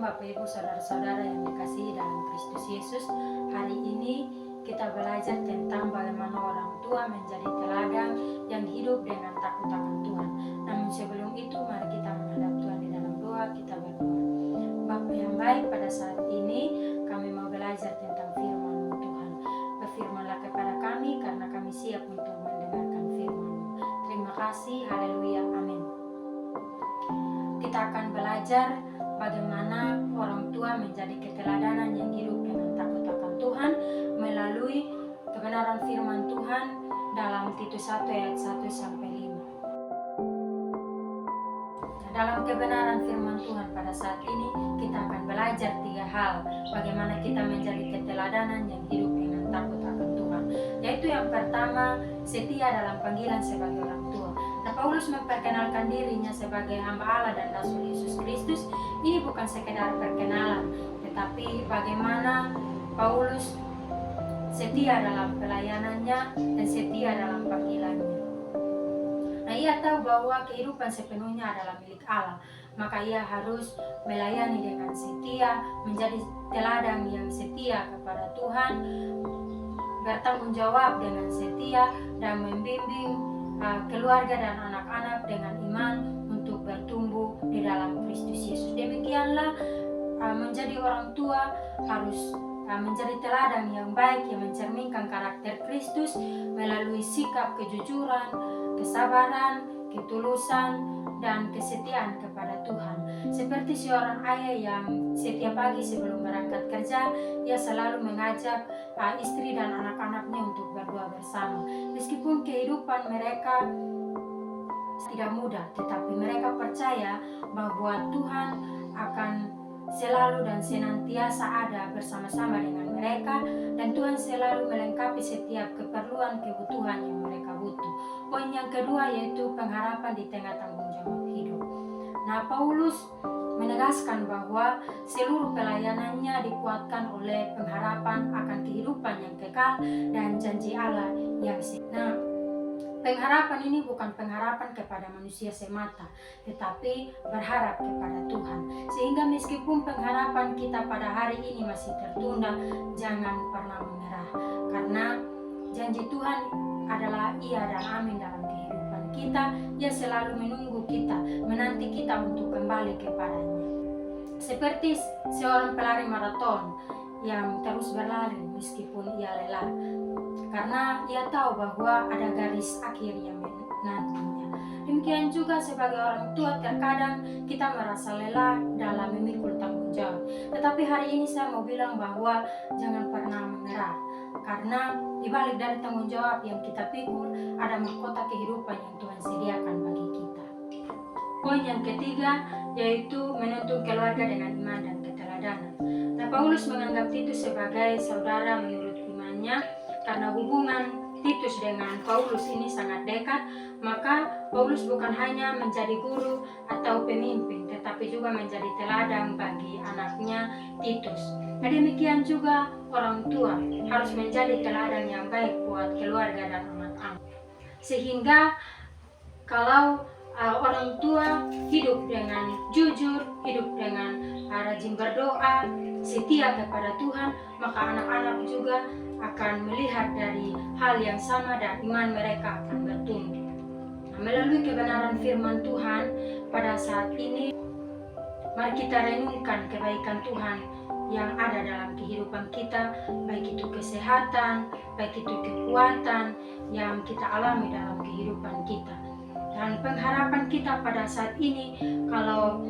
Shalom Bapak Ibu Saudara-saudara yang dikasihi dalam Kristus Yesus. Hari ini kita belajar tentang bagaimana orang tua menjadi teladan yang hidup dengan takut akan Tuhan. Namun sebelum itu mari kita menghadap Tuhan di dalam doa, kita berdoa. Bapa yang baik, pada saat ini kami mau belajar tentang firman Tuhan. Berfirmanlah kepada kami karena kami siap untuk mendengarkan firman-Mu. Terima kasih, haleluya, amin. Kita akan belajar bagaimana orang tua menjadi keteladanan yang hidup dengan takut akan Tuhan melalui kebenaran firman Tuhan dalam Titus 1 ayat 1 sampai 5. Dalam kebenaran firman Tuhan pada saat ini kita akan belajar 3 hal bagaimana kita menjadi keteladanan yang hidup dengan takut akan Tuhan. Yaitu yang pertama, setia dalam panggilan sebagai orang tua. Nah, Paulus memperkenalkan dirinya sebagai hamba Allah dan Rasul Yesus Kristus. Ini bukan sekedar perkenalan, tetapi bagaimana Paulus setia dalam pelayanannya dan setia dalam panggilannya. Nah, ia tahu bahwa kehidupan sepenuhnya adalah milik Allah, maka ia harus melayani dengan setia, menjadi teladan yang setia kepada Tuhan, bertanggung jawab dengan setia, dan membimbing keluarga dan anak-anak dengan iman untuk bertumbuh di dalam Kristus Yesus. Demikianlah menjadi orang tua harus menjadi teladan yang baik yang mencerminkan karakter Kristus melalui sikap kejujuran, kesabaran, ketulusan, dan kesetiaan kepada Tuhan. Seperti seorang ayah yang setiap pagi sebelum berangkat kerja, ia selalu mengajak istri dan anak-anaknya untuk berdoa bersama. Meskipun kehidupan mereka tidak mudah, tetapi mereka percaya bahwa Tuhan akan selalu dan senantiasa ada bersama-sama dengan mereka, dan Tuhan selalu melengkapi setiap kebutuhan yang mereka butuh. Poin yang kedua yaitu pengharapan di tengah tanggung jawab hidup. Nah, Paulus menegaskan bahwa seluruh pelayanannya dikuatkan oleh pengharapan akan kehidupan yang kekal dan janji Allah yang nah, pengharapan ini bukan pengharapan kepada manusia semata, tetapi berharap kepada Tuhan. Sehingga meskipun pengharapan kita pada hari ini masih tertunda, jangan pernah menyerah. Karena janji Tuhan adalah iya dan amin dalam kehidupan kita. Ia selalu menunggu kita, menanti kita untuk kembali kepadanya. Seperti seorang pelari maraton yang terus berlari meskipun ia lelah, karena ia tahu bahwa ada garis akhir yang menantinya. Demikian juga sebagai orang tua, terkadang kita merasa lelah dalam memikul tanggung jawab. Tetapi hari ini saya mau bilang bahwa jangan pernah menyerah, karena di balik dari tanggung jawab yang kita pikul ada mahkota kehidupan yang Tuhan sediakan bagi kita. Poin yang ketiga yaitu menuntun keluarga dengan iman dan keteladanan. Nah, Paulus menganggap Titus sebagai saudara menurut imannya. Karena hubungan Titus dengan Paulus ini sangat dekat, maka Paulus bukan hanya menjadi guru atau pemimpin, tetapi juga menjadi teladan bagi anaknya Titus. Nah, demikian juga orang tua harus menjadi teladan yang baik buat keluarga dan anak-anak. Sehingga kalau orang tua hidup dengan jujur, hidup dengan rajin berdoa, setia kepada Tuhan, maka anak-anak juga akan melihat dari hal yang sama dan iman mereka akan bertumbuh. Nah, melalui kebenaran firman Tuhan pada saat ini, mari kita renungkan kebaikan Tuhan yang ada dalam kehidupan kita, baik itu kesehatan, baik itu kekuatan yang kita alami dalam kehidupan kita. Dan pengharapan kita pada saat ini, kalau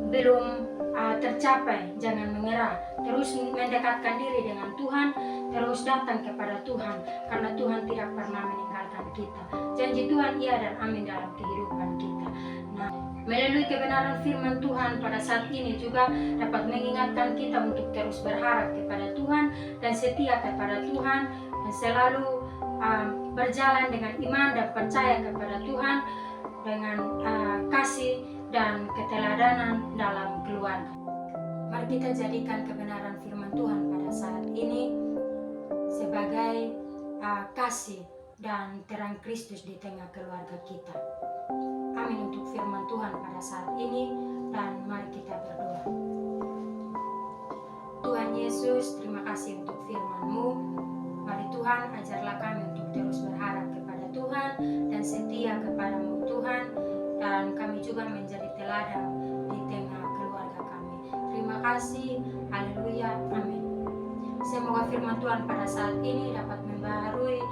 belum tercapai, jangan menyerah, terus mendekatkan diri dengan Tuhan, terus datang kepada Tuhan, karena Tuhan tidak pernah meninggalkan kita. Janji Tuhan iya dan amin dalam kehidupan kita. Nah, melalui kebenaran firman Tuhan pada saat ini juga dapat mengingatkan kita untuk terus berharap kepada Tuhan dan setia kepada Tuhan, dan selalu berjalan dengan iman dan percaya kepada Tuhan dengan kasih dan keteladanan dalam keluarga. Mari kita jadikan kebenaran firman Tuhan pada saat ini sebagai kasih dan terang Kristus di tengah keluarga kita. Amin untuk firman Tuhan pada saat ini, dan mari kita berdoa. Tuhan Yesus, terima kasih untuk firman-Mu. Mari Tuhan, ajarlah kami untuk terus berharap kepada Tuhan dan setia kepada-Mu Tuhan, dan kami juga menjadi teladan di tengah keluarga kami. Terima kasih, haleluya, amin. Semoga firman Tuhan pada saat ini dapat membaharui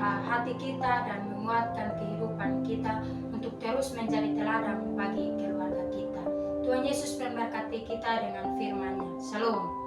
hati kita dan menguatkan kehidupan kita untuk terus menjadi teladan bagi keluarga kita. Tuhan Yesus memberkati kita dengan firman-Nya. Shalom.